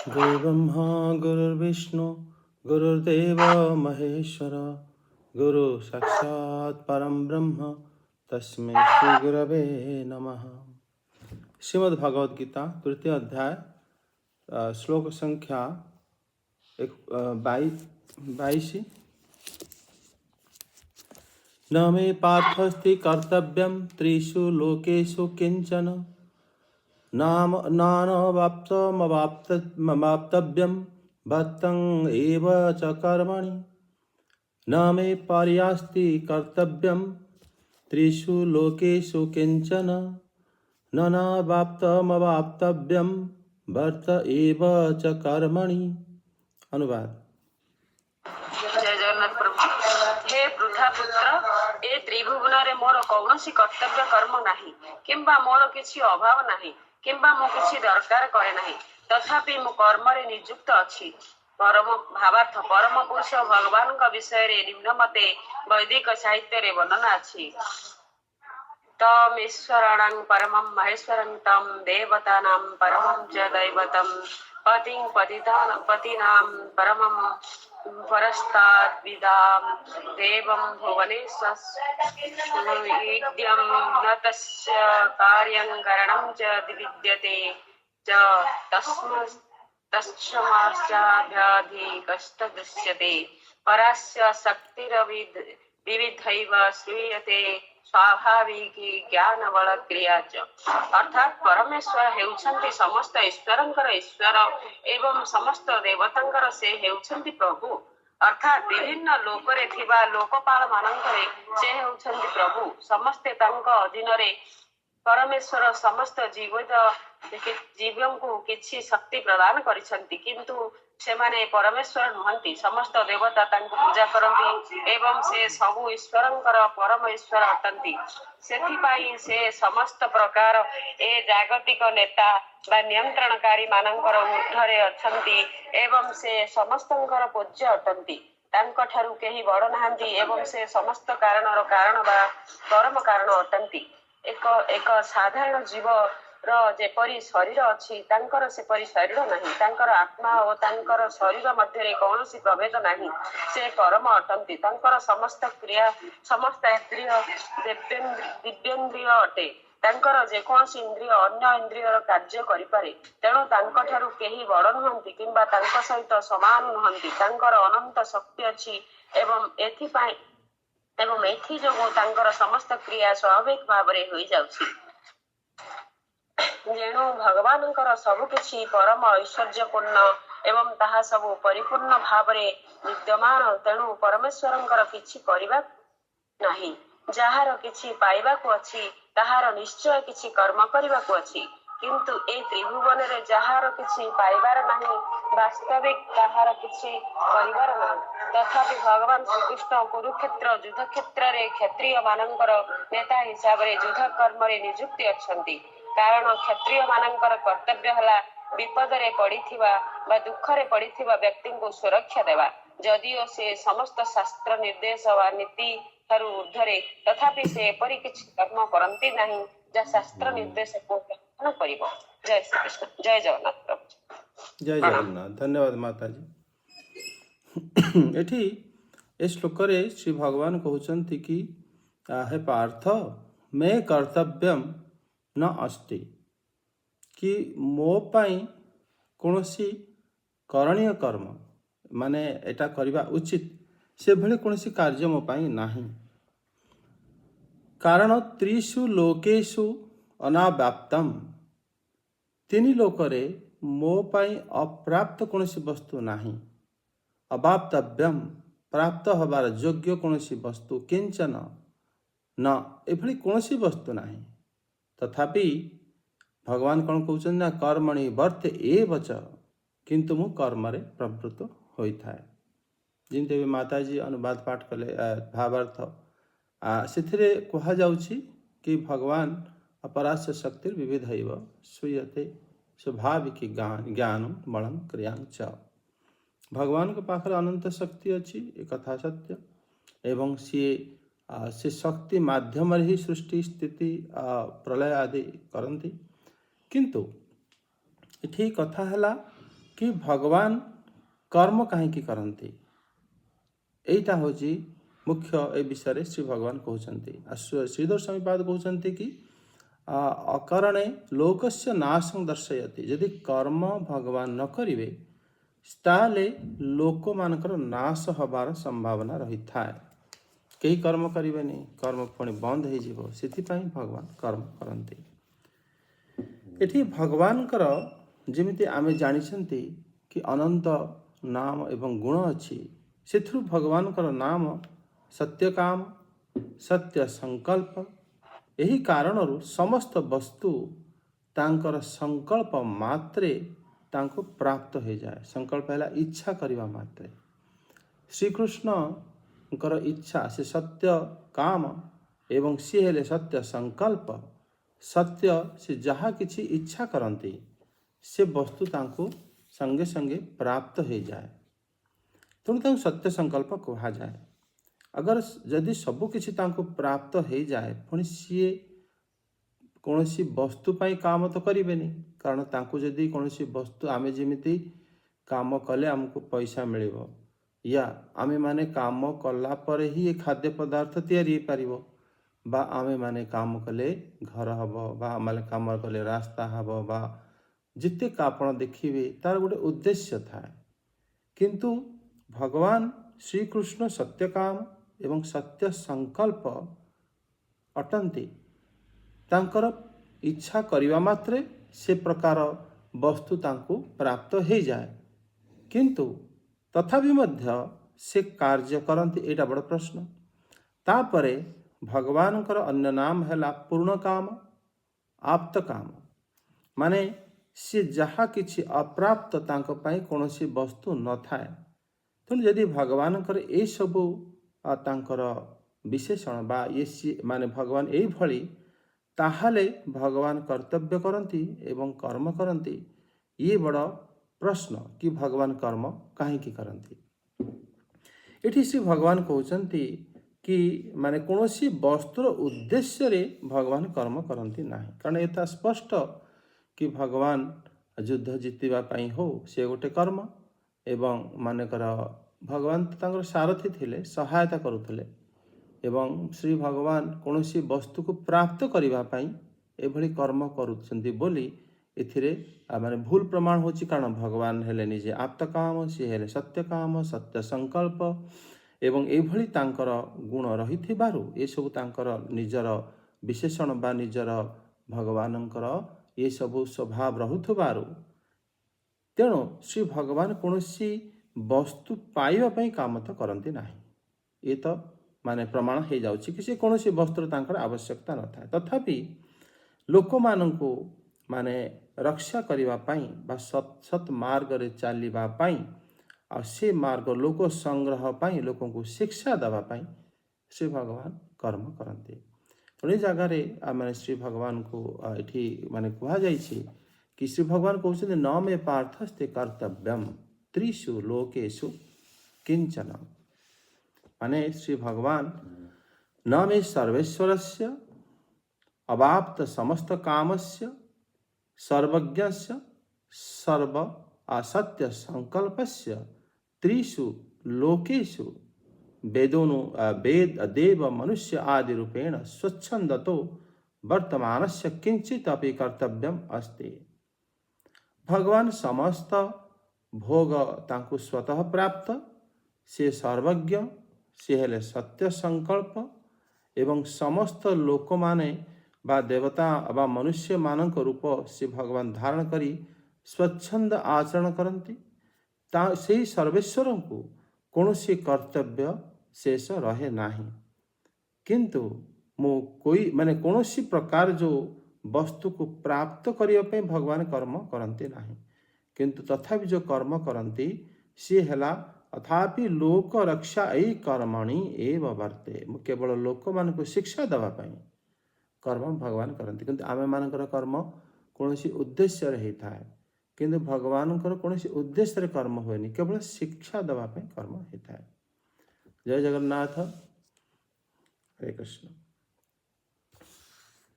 गुरुर्ब्रह्मा गुरुर्विष्णु गुरुर्देव महेश्वर गुरु साक्षात् परम ब्रह्म तस्मै श्री गुरवे नमः। श्रीमद् भगवद गीता तृतीय अध्याय श्लोक संख्या 22। न मे पार्थस्ति कर्तव्यं त्रिषु लोकेषु किंचन नानवाप्तमवाप्तव्यं भक्तं एव च कर्मणि। न मे पर्यास्ति कर्तव्यं त्रिषु लोकेषु किंचन नानवाप्तमवाप्तव्यं भक्त एव च कर्मणि। अनुवाद। जय जगन्नाथ प्रभु। हे वृद्धा पुत्र, ए त्रिभुवन रे मोर कौनसी कर्तव्य कर्म नाही किंबा मोर किछि अभाव नाही किंबा मु किछि दरकार करे नाही, तथापि मु कर्म रे नियुक्त अछि। परम भावार्थ परम पुरुष भगवान का विषय रे निम्न मते वैदिक साहित्य रे वर्णना अछि। तम ईश्वराणां परमं महेश्वरं तम देवतानां परमं च दैवतं पतिं पतीनां परमं परस्ताद्विदां देवं भुवनेश्वरं न तस्य कार्यं करणं च विद्यते च तस्माच्चाभ्याधिकस्तदृश्यते परास्य शक्तिरविविधैव श्रूयते स्वाभाविकी ज्ञान बल क्रिया च। अर्थात परमेश्वर हेउछन्ति समस्त ईश्वरंकर ईश्वर एवं समस्त देवतांकर से हेउछन्ति प्रभु। अर्थात विभिन्न लोकरे थिबा लोकपाल मानंकरे से हेउछन्ति प्रभु। समस्ते तांक अधीनरे परमेश्वर समस्त जीवों को किछि शक्ति प्रदान करिसंति, किंतु सेमाने परमेश्वर नुहंती। समस्त देवता तांको पूजा करंती एवं से सबु ईश्वरंकर परम ईश्वर अटंती। सेथिपाई से समस्त प्रकार ए जागतिक नेता बा नियंत्रणकारी मानंकर ऊर्ध्वरे अछंती एवं से समस्तंकर पूज्य अटंती। तांको ठारू केही बड़ नाहंती एवं से समस्त कारणर कारण बा परम कारण अटंती। एक साधारण जीव जेपरी शरीर अच्छी तांकर सेपरी शरीर नहीं, तांकर आत्मा और तांकर शरीर मध्य कौनसी प्रभेद नहीं। से परम अटंती। तांकर समस्त क्रिया समस्त इंद्रिय दिव्येन्द्रिय अटे। तांकर जेकोसी इंद्रिय अन्य इंद्रियर कार्य करिपारे। तेणु तांको ठारू केही बड़ नुहंती किंबा तांको सहित समान नुहंती। तांकर अनंत शक्ति अछि एवं एथि जोगु तांकर समस्त क्रिया स्वाभाविक भावरे होई जाउछि। जेणु भगवानंकर सबु किछि परम ऐश्वर्यपूर्ण एवं ताहा सबु परिपूर्ण भावरे विद्यमान। तेणु परमेश्वरंकर किछि करिबा नाही। जहार किछि पाइबाकु अछि ताहार निश्चय किछि कर्म करिबाकु अछि, किंतु ए त्रिभुवन रे जहार किछि पाइबार नाही वास्तविक ताहार किछि करिबार नाही। तथापि भगवान श्रीकृष्ण कुरुक्षेत्र युद्ध क्षेत्र रे क्षत्रिय मानंकर नेता हिसाब रे युद्ध कर्म रे नियुक्ति अछंती। कारण क्षत्रिय मानंकर कर्तव्य हला विपद रे पड़िथिबा बा दुख रे पड़िथिबा व्यक्ति को सुरक्षा देवा। जदिओ से समस्त शास्त्र निर्देश वा नीति ठारू ऊर्ध्वरे, तथापि से एपरि किछि कर्म करंती नाही जा शास्त्र निर्देश को पालन करिवो। जय श्री कृष्ण। जय जगन्नाथ प्रभु। जय जगन्नाथ। धन्यवाद माताजी। एठी ए श्लोक रे श्री भगवान कहउचंती कि हे पार्थ मे कर्तव्यम न अस्ति, कि मो पाई कोनोसी करणीय कर्म माने एटा करिबा उचित से भले कोनोसी कार्य मो पाई नाही। कारण त्रिषु लोकेषु अनाव्याप्तम, तीन लोकरे मो पाई अप्राप्त कोनोसी वस्तु नाही। अवाप्तव्यम, प्राप्त हबार योग्य कोनोसी वस्तु किंचन न, एभली कोनोसी वस्तु नाही। तथापि भगवान कौन कहउछन ना कर्मणि वर्त एव च, किंतु मु कर्म रे प्रवृत्त होई थाए। जिनते भी माताजी अनुवाद पाठ कले भावार्थ सेथिरे कहा जाउछि कि भगवान अपरास्य शक्ति विविधैव श्रूयते स्वाभाविकी ज्ञान बलं क्रियां च। भगवान के पाखरे अनंत शक्ति अच्छी एक कथा सत्य एवं से शक्ति माध्यम ही सृष्टि स्थिति प्रलय आदि करती। किंतु इठी कथा है कि भगवान कर्म कहीं करती एटा हूँ मुख्य ए विषय श्री भगवान कहते। श्रीधर स्वामीपाद कहते कि अकरणे लोकस्य नाशं दर्शयति। यदि कर्म भगवान न करिवे ताले लोक मानकर नाश हबार संभावना रही थाए। कई कर्म करेनि, कर्म पुणी बंद हो सिथिपाई भगवान कर्म करते। एठी भगवानकर जेमिति आमे जानिछंती कि अनंत नाम एवं गुण अच्छी, सेथुरु भगवानकर नाम सत्यकाम, सत्य संकल्प। यही कारणरु समस्त वस्तु तांकर संकल्प मात्रे तांको प्राप्त हो जाए। संकल्प है इच्छा करवा मात्रे। श्रीकृष्ण इच्छा से सत्य काम एवं सी हेले सत्य संकल्प। सत्य से जहा किछि इच्छा करती से वस्तु तांको संगे संगे प्राप्त हो जाए। तेणु सत्य संकल्प कहा जाए। अगर जदि सबु किछि तांको प्राप्त हो जाए पुणी सी कौन सी वस्तु पाई काम तो करेनि। कारण तांको जदि कौन सी वस्तु आमे जेमिति काम कले आमको पैसा मिलिबो या आमे माने काम कला परे ही ये खाद्य पदार्थ तैयारी पारिबो, बा आमे माने काम कले घर हबो, बा माने काम कले रास्ता हबो, बा जिते आपण देखिबे तार गोटे उद्देश्य थाए। किंतु भगवान श्री कृष्ण सत्य काम एवं सत्य संकल्प अटंती। तांकर इच्छा करिवा मात्रे से प्रकार वस्तु तांको प्राप्त हो जाए। किंतु तथापि मध्य से कार्य करती, एटा बड़ प्रश्न। तापरे भगवानकर अन्य नाम है पूर्ण काम, आप्त काम। माने से जहा किछि अप्राप्त तांको पाई कौनसी वस्तु न थाए। तेणु यदि भगवानकर ए सबु तांकर विशेषण बा ये माने भगवान एई भली, ताहाले भगवान कर्तव्य करती एवं कर्म करती। ये बड़ प्रश्न कि भगवान कर्म कहीं करती। एठी श्री भगवान कहते कि माने कौनसी वस्तुर उद्देश्य रे भगवान कर्म करती नाही। कारण एता स्पष्ट कि भगवान युद्ध जीतवा पाई हो से गोटे कर्म एवं मानेकर भगवान तांकर सारथी थिले, सहायता करुथिले एवं श्री भगवान कौनसी वस्तु को प्राप्त करिवा पाई एभली कर्म करुछंती बोली एथिरे माने भूल प्रमाण होची। कारण भगवान हेले निजे आप्त काम, सी हेले सत्य काम, सत्य संकल्प एवं एभली तांकर गुण रही थिबारु ए सब तांकर निजर विशेषण बा निजर भगवानंकर ये सब स्वभाव रहुथबारु तेणु श्री भगवान कौनसी वस्तु पाइबा पाई काम तो करती नाही। ये तो माने प्रमाण हो जाउछि कि से कौनसी वस्तुर तांकर आवश्यकता न थाए। तथापि लोक मानंको माने रक्षा करिवा पाई बा सत मार्ग रे चालिबा पाई आ से मार्ग लोक संग्रह पाई लोकों को शिक्षा देवा पाई श्री भगवान कर्म करते। तेणु जगह माने श्री भगवान को एठी माने कहा जाइछि कि श्री भगवान कहते न मे पार्थस्ते कर्तव्यम त्रिषु लोकेषु किंचन। माने श्री भगवान न मे सर्वेश्वरस्य अवाप्त समस्त कामस्य सर्वज्ञस्य सर्व असत्य संकल्पस्य त्रिषु लोकेषु वेद देव मनुष्य आदि रूपेण स्वच्छंदतो वर्तमानस्य किंचित अपि कर्तव्यम अस्ति। भगवान समस्त भोग तांको स्वतः प्राप्त, से सर्वज्ञ, से हेले सत्य संकल्प एवं समस्त लोक माने बा देवता बा मनुष्य मानक रूप से भगवान धारण करी स्वच्छंद आचरण करती। से सर्वेश्वर को कौनसी कर्तव्य शेष रहे नाही। किंतु मो कोई माने कौनसी प्रकार जो वस्तु को प्राप्त करने पे भगवान कर्म करते नाही। किंतु तथापि जो कर्म करती सी हेला अथापि लोक रक्षा यही कर्मणि एव वर्ते। केवल लोक मान को शिक्षा देवा पाई कर्म भगवान करती। किंतु आमे मानकर कर्म कौनसी उद्देश्य रही थाए, किंतु भगवान कौनसी उद्देश्य रे कर्म हुएनि, केवल शिक्षा देवा पाई कर्म होता है। जय जगन्नाथ, हरे कृष्ण।